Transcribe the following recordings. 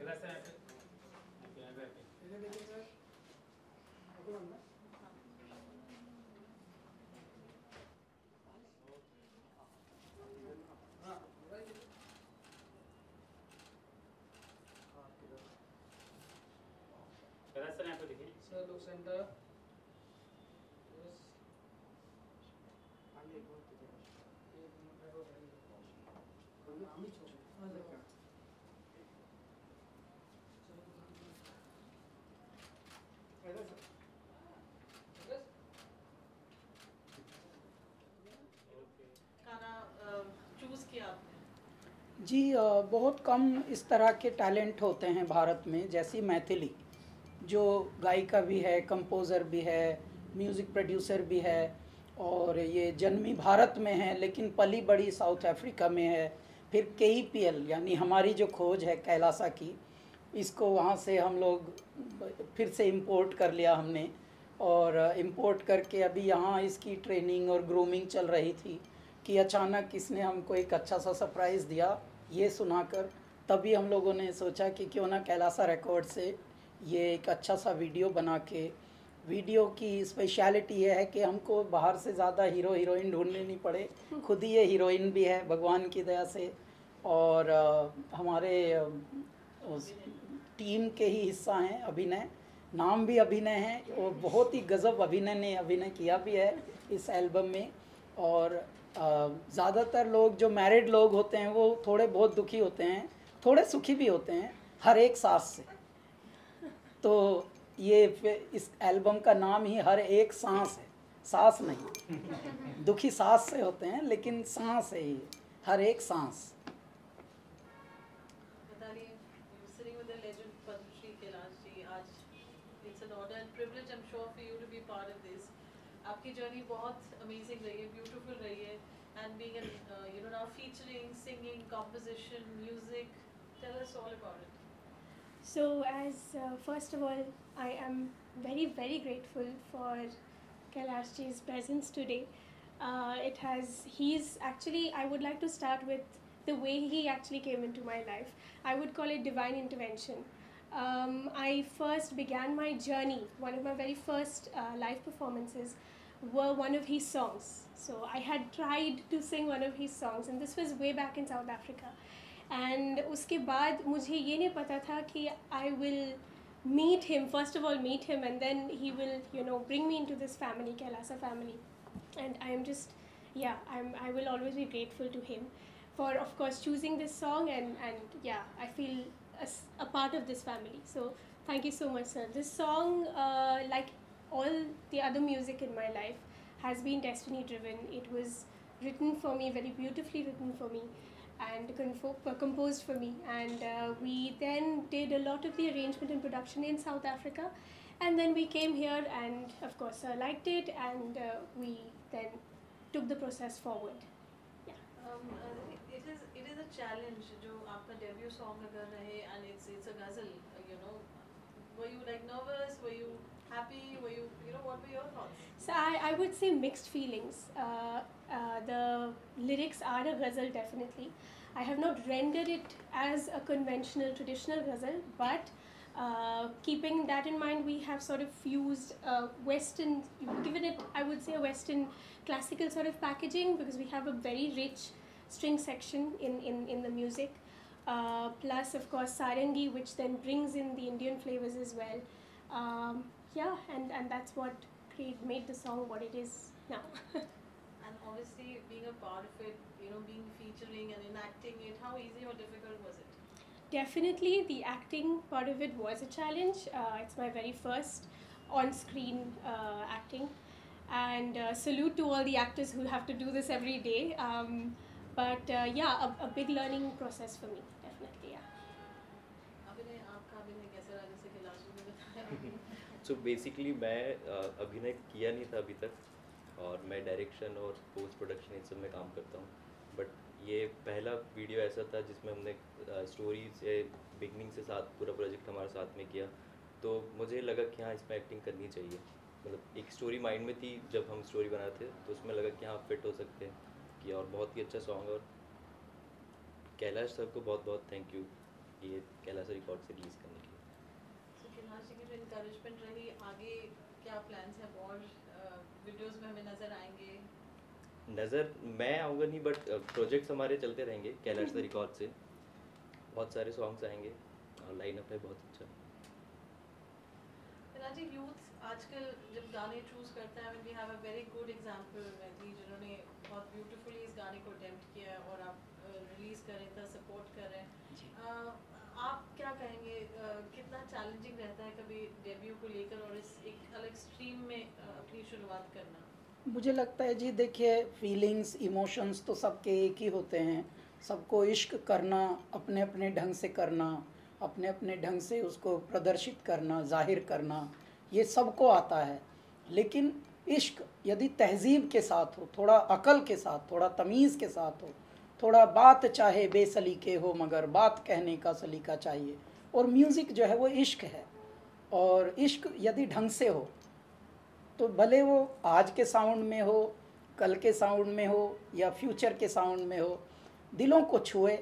Sir लोग centre choose किया आपने? जी बहुत कम इस तरह के टैलेंट होते हैं भारत में, जैसी मैथिली जो गायिका भी है, कंपोज़र भी है, म्यूज़िक प्रोड्यूसर भी है, और ये जन्मी भारत में है लेकिन पली बड़ी साउथ अफ्रीका में है। फिर KEPL यानी हमारी जो खोज है कैलासा की, इसको वहाँ से हम लोग फिर से इंपोर्ट कर लिया हमने, और इंपोर्ट करके अभी यहाँ इसकी ट्रेनिंग और ग्रूमिंग चल रही थी कि अचानक इसने हमको एक अच्छा सा सरप्राइज़ दिया ये सुनाकर। तभी हम लोगों ने सोचा कि क्यों ना कैलासा रिकॉर्ड से ये एक अच्छा सा वीडियो बना के, वीडियो की स्पेशलिटी ये है कि हमको बाहर से ज़्यादा हीरो हीरोइन ढूंढने नहीं पड़े, खुद ही ये हीरोइन भी है भगवान की दया से, और हमारे उस टीम के ही हिस्सा हैं। अभिनय नाम भी अभिनय है, और बहुत ही गज़ब अभिनय ने अभिनय किया भी है इस एल्बम में। और ज़्यादातर लोग जो मैरिड लोग होते हैं वो थोड़े बहुत दुखी होते हैं, थोड़े सुखी भी होते हैं हर एक सांस से। तो ये इस एल्बम का नाम ही हर एक सांस है, सांस नहीं दुखी सांस से होते हैं लेकिन सांस है ये, हर एक सांस। Sitting with the legend Padma Shri Kailash ji, आज it's an honor and privilege I'm sure for you to be part of this. आपकी जर्नी बहुत अमेजिंग रही है, ब्यूटीफुल रही है, and being an now featuring, singing, composition, music. Tell us all about it. So as first of all, I am very, very grateful for Kailash ji's presence today. He's actually, I would like to start with the way he actually came into my life. I would call it divine intervention. I first began my journey, one of my very first live performances were one of his songs. So I had tried to sing one of his songs, and this was way back in South Africa. And उसके बाद मुझे ये नहीं पता था कि I will meet him, first of all meet him, and then he will bring me into this family, Kailasa family. And I am just, yeah, I will always be grateful to him for, of course, choosing this song, and yeah, I feel a part of this family. So thank you so much, sir. This song, like all the other music in my life, has been destiny driven. It was written for me, very beautifully written for me, and composed for me. And we then did a lot of the arrangement and production in South Africa. And then we came here, and of course liked it, and we then took the process forward. Yeah. It is a challenge. जो आपका debut song अगर रहे, and it's a ghazal, were you like nervous? Were you happy? Were you what were your thoughts? So I would say mixed feelings. The lyrics are a ghazal, definitely. I have not rendered it as a conventional, traditional ghazal, but keeping that in mind, we have sort of fused Western, given it, I would say, a Western classical sort of packaging, because we have a very rich string section in the music. Plus, of course, sarangi, which then brings in the Indian flavors as well. Yeah, and that's what made the song what it is now. And obviously, being a part of it, being featuring and enacting it, how easy or difficult was it? Definitely, the acting part of it was a challenge. It's my very first on-screen acting, and salute to all the actors who have to do this every day. But yeah, a big learning process for me, definitely. Yeah. अभिनय आपका अभिनय कैसा रहा, जैसे कि last में बताया? So basically मैं अभिनय किया नहीं था अभी तक, और मैं डायरेक्शन और पोस्ट प्रोडक्शन इन सब में काम करता हूँ. बट ये पहला वीडियो ऐसा था जिसमें हमने स्टोरी से बिगनिंग से साथ पूरा प्रोजेक्ट हमारे साथ में किया. तो मुझे लगा कि हाँ, इसमें एक्टिंग करनी चाहिए. मतलब एक स्टोरी माइंड में थी जब हम स्टोरी बना रहे थे, तो उसमें लगा कि हाँ फिट हो सकते हैं कि, और बहुत ही अच्छा सॉन्ग. और कैलाश सर को बहुत बहुत थैंक यू, ये कैलाश रिकॉर्ड सॉन्ग्स रिलीज़ करने के लिए। So कैलाश जी की जो encouragement रही, आगे क्या plans हैं, और वीडियोस में हमें नजर आएंगे? नज़र मैं आऊँगा नहीं, बट प्रोजेक्ट्स हमारे चलते रहेंगे कैलाश द रिकॉर्ड से। बहुत सारे सॉन्ग्स आएंगे और लाइनअप है बहुत अच्छा। कैलाश जी, यूथ आजकल जब गाने चूज करते हैं, we have a very good example Maithili, जिन्होंने बहुत ब्यूटीफुली इस गाने को अटेम्प्ट किया है और आप रिलीज कर रहे थे, सपोर्ट कर रहे हैं। आप क्या कहेंगे, कितना चैलेंजिंग रहता है कभी डेब्यू को लेकर और इस एक अलग स्ट्रीम में अपनी शुरुआत करना? मुझे लगता है जी, देखिए फीलिंग्स इमोशंस तो सबके एक ही होते हैं। सबको इश्क करना, अपने अपने ढंग से करना, अपने अपने ढंग से उसको प्रदर्शित करना, जाहिर करना, ये सबको आता है। लेकिन इश्क यदि तहजीब के साथ हो, थोड़ा अकल के साथ, थोड़ा तमीज़ के साथ हो, थोड़ा बात चाहे बेसलीके हो मगर बात कहने का सलीका चाहिए। और म्यूज़िक जो है वो इश्क है, और इश्क यदि ढंग से हो तो भले वो आज के साउंड में हो, कल के साउंड में हो या फ्यूचर के साउंड में हो, दिलों को छुए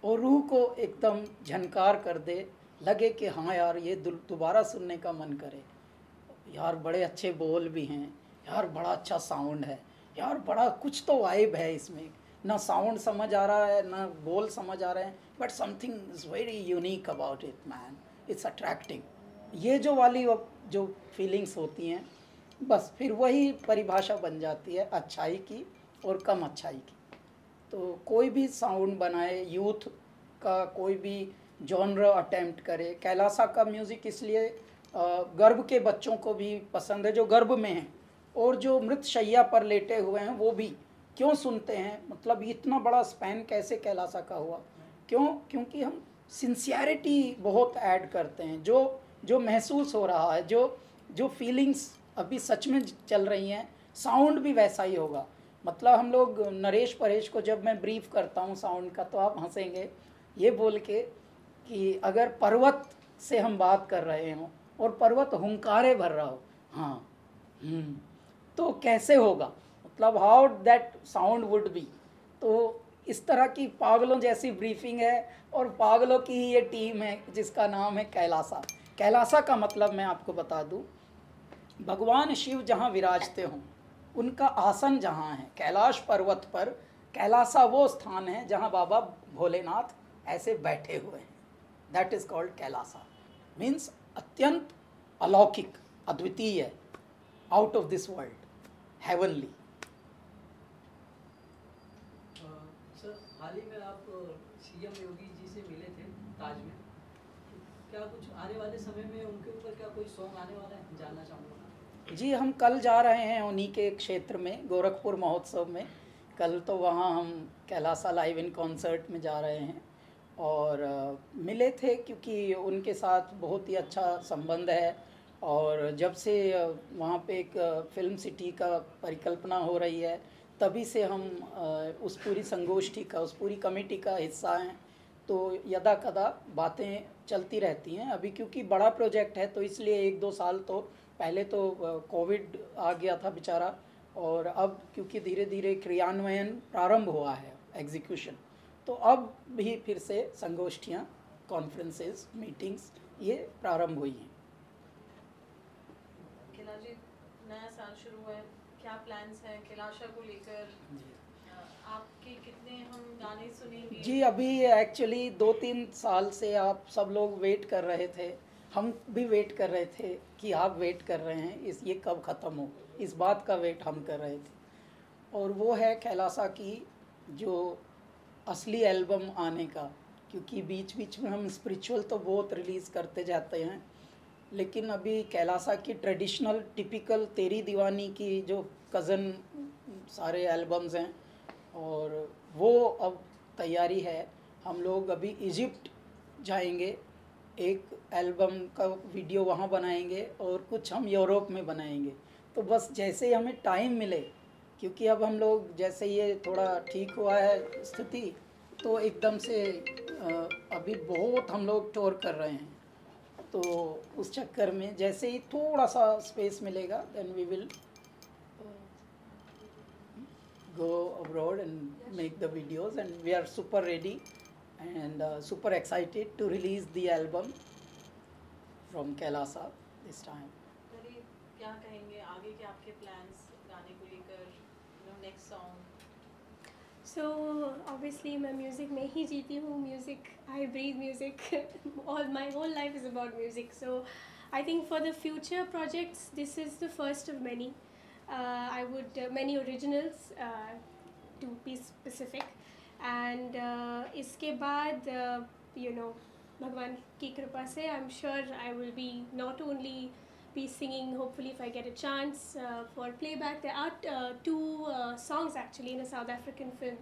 और रूह को एकदम झनकार कर दे, लगे कि हाँ यार ये दोबारा सुनने का मन करे। यार बड़े अच्छे बोल भी हैं, यार बड़ा अच्छा साउंड है, यार बड़ा कुछ तो वाइब है इसमें, ना साउंड समझ आ रहा है ना बोल समझ आ रहे हैं, but something is very unique about it man, it's attracting. ये जो वाली जो फीलिंग्स होती हैं, बस फिर वही परिभाषा बन जाती है अच्छाई की और कम अच्छाई की। तो कोई भी साउंड बनाए, यूथ का कोई भी जॉनर अटेम्प्ट करे। कैलासा का म्यूज़िक इसलिए गर्भ के बच्चों को भी पसंद है, जो गर्भ में हैं, और जो मृत शैया पर लेटे हुए हैं वो भी क्यों सुनते हैं। मतलब इतना बड़ा स्पैन कैसे कैलासा का हुआ, क्यों? क्योंकि हम सिंसियरिटी बहुत ऐड करते हैं। जो महसूस हो रहा है, जो फीलिंग्स अभी सच में चल रही हैं, साउंड भी वैसा ही होगा। मतलब हम लोग नरेश परेश को जब मैं ब्रीफ करता हूँ साउंड का, तो आप हंसेंगे ये बोल के कि अगर पर्वत से हम बात कर रहे हों और पर्वत हुंकारे भर रहा हो, हाँ तो कैसे होगा, मतलब how that sound would be. तो इस तरह की पागलों जैसी ब्रीफिंग है, और पागलों की ही ये टीम है जिसका नाम है कैलासा। कैलासा का मतलब मैं आपको बता दूं, भगवान शिव जहाँ विराजते हों, उनका आसन जहाँ है कैलाश पर्वत पर, कैलासा वो स्थान है जहाँ बाबा भोलेनाथ ऐसे बैठे हुए हैं। That is called Kailasa, means अत्यंत अलौकिक, अद्वितीय, out of this world, heavenly. Sir, हाल ही में आप सीएम योगी जी से मिले थे ताज में, क्या कुछ आने वाले समय में उनके ऊपर क्या कोई सॉन्ग आने वाला है, जानना चाहूँगा। जी, हम कल जा रहे हैं उन्हीं के क्षेत्र में, गोरखपुर महोत्सव में। कल तो वहाँ हम कैलासा लाइव इन कॉन्सर्ट में जा रहे हैं, और मिले थे क्योंकि उनके साथ बहुत ही अच्छा संबंध है। और जब से वहाँ पे एक फिल्म सिटी का परिकल्पना हो रही है, तभी से हम उस पूरी संगोष्ठी का, उस पूरी कमेटी का हिस्सा हैं। तो यदा कदा बातें चलती रहती हैं। अभी क्योंकि बड़ा प्रोजेक्ट है तो इसलिए 1-2 साल तो पहले तो कोविड आ गया था बेचारा, और अब क्योंकि धीरे धीरे क्रियान्वयन प्रारंभ हुआ है, एग्जीक्यूशन, तो अब भी फिर से संगोष्ठियाँ, कॉन्फ्रेंसेस, मीटिंग्स ये प्रारंभ हुई हैं। कैलाश जी, नया साल शुरू है, क्या प्लान्स हैं कैलाशा को लेकर? आपके कितने हम गाने सुनेंगे? जी, अभी एक्चुअली 2-3 साल से आप सब लोग वेट कर रहे थे, हम भी वेट कर रहे थे कि आप वेट कर रहे हैं, ये कब ख़त्म हो, इस बात का वेट हम कर रहे थे। और वो है कैलासा की जो असली एल्बम आने का, क्योंकि बीच बीच में हम स्पिरिचुअल तो बहुत रिलीज़ करते जाते हैं, लेकिन अभी कैलासा की ट्रेडिशनल टिपिकल तेरी दीवानी की जो कज़न सारे एल्बम्स हैं, और वो अब तैयारी है। हम लोग अभी इजिप्ट जाएंगे, एक एल्बम का वीडियो वहाँ बनाएंगे और कुछ हम यूरोप में बनाएंगे। तो बस जैसे ही हमें टाइम मिले, क्योंकि अब हम लोग जैसे ये थोड़ा ठीक हुआ है स्थिति, तो एकदम से अभी बहुत हम लोग टूर कर रहे हैं। तो उस चक्कर में जैसे ही थोड़ा सा स्पेस मिलेगा, then we will go abroad and make the videos, and we are super ready and super excited to release the album from Kailasa this time. करिए, क्या कहेंगे आगे के आपके plans गाने को लेकर, next song? So obviously मैं music में ही जीती हूँ. Music, I breathe music. My whole life is about music. So I think for the future projects, this is the first of many. I would many originals, to be specific. And इसके बाद भगवान की कृपा से I'm sure I will be not only be singing, hopefully if I get a chance for playback. There are 2 songs actually in a South African film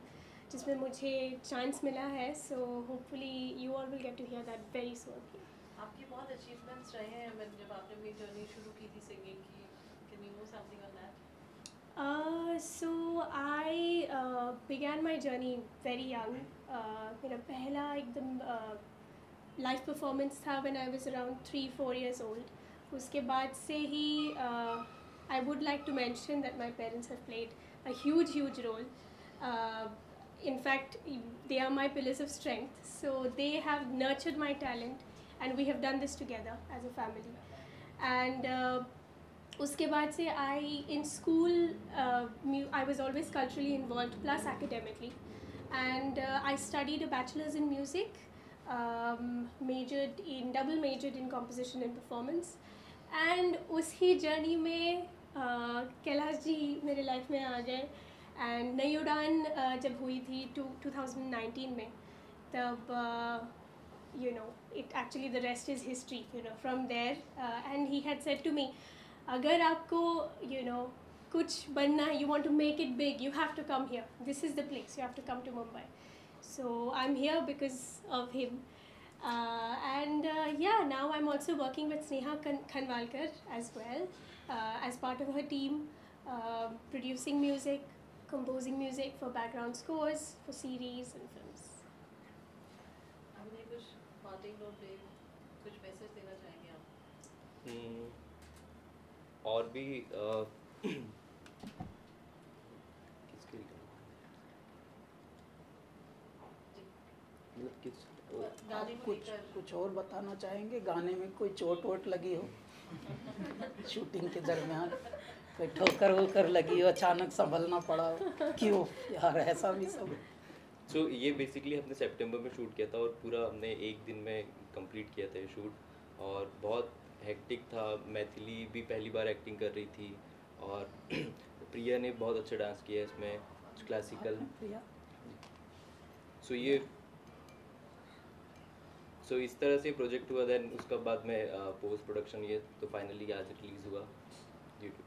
जिसमें मुझे chance मिला है. So hopefully you all will get to hear that very soon. आपकी बहुत achievements रहे हैं जब आपने अपनी journey शुरू की थी singing की. Can you know something on that? So I began my journey very young. मेरा पहला एकदम live performance था when I was around 3-4 years old. उसके बाद से ही I would like to mention that my parents have played a huge role. In fact, they are my pillars of strength. So they have nurtured my talent, and we have done this together as a family. And उसके बाद से in school I was always culturally involved plus academically, and I studied a bachelor's in music, double majored in composition and performance. And उसी journey में कैलाश जी मेरे life में आ गए. And नई उड़ान जब हुई थी 2019 में, तब it actually the rest is history. From there, and he had said to me, अगर आपको कुछ बनना है, you want to make it big, you have to come here. This is the place. You have to come to Mumbai. So I'm here because of him. And now I'm also working with Sneha Khanwalkar as well, as part of her team, producing music, composing music for background scores, for series and films. आपने कुछ parting note पे कुछ message देना चाहेंगे आप? और भी किसके लिए मतलब किस गाने को लेकर कुछ और बताना चाहेंगे? गाने में कोई चोट वोट लगी हो शूटिंग के दरमियान, कोई ठोकर वोकर लगी हो, अचानक संभलना पड़ा हो? क्यों यार, ऐसा भी सब? सो ये बेसिकली हमने सितंबर में शूट किया था और पूरा हमने एक दिन में कंप्लीट किया था ये शूट, और बहुत हेक्टिक था. मैथिली भी पहली बार एक्टिंग कर रही थी, और प्रिया ने बहुत अच्छा डांस किया इसमें, क्लासिकल. सो इस तरह से प्रोजेक्ट हुआ. देन उसका बाद में पोस्ट प्रोडक्शन ये तो फाइनली आज रिलीज़ हुआ यूट्यूब.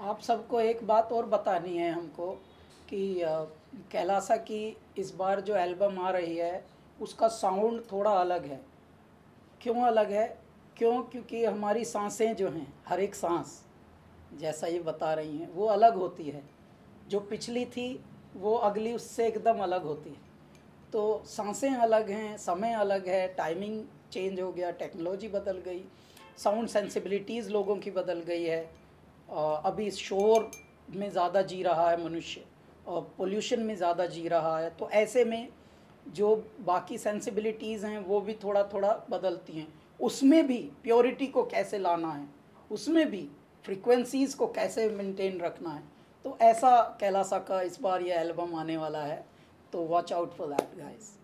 आप सबको एक बात और बतानी है हमको कि कैलासा की इस बार जो एल्बम आ रही है उसका साउंड थोड़ा अलग है. क्यों अलग है? क्योंकि हमारी सांसें जो हैं, हर एक सांस जैसा ये बता रही हैं वो अलग होती है. जो पिछली थी वो अगली उससे एकदम अलग होती है. तो सांसें अलग हैं, समय अलग है, टाइमिंग चेंज हो गया, टेक्नोलॉजी बदल गई, साउंड सेंसिबिलिटीज़ लोगों की बदल गई है. अभी शोर में ज़्यादा जी रहा है मनुष्य, और पोल्यूशन में ज़्यादा जी रहा है. तो ऐसे में जो बाकी सेंसिबिलिटीज़ हैं वो भी थोड़ा थोड़ा बदलती हैं. उसमें भी प्योरिटी को कैसे लाना है, उसमें भी फ्रीक्वेंसीज़ को कैसे मेंटेन रखना है. तो ऐसा कैलासा का इस बार ये एल्बम आने वाला है. तो watch out for that guys.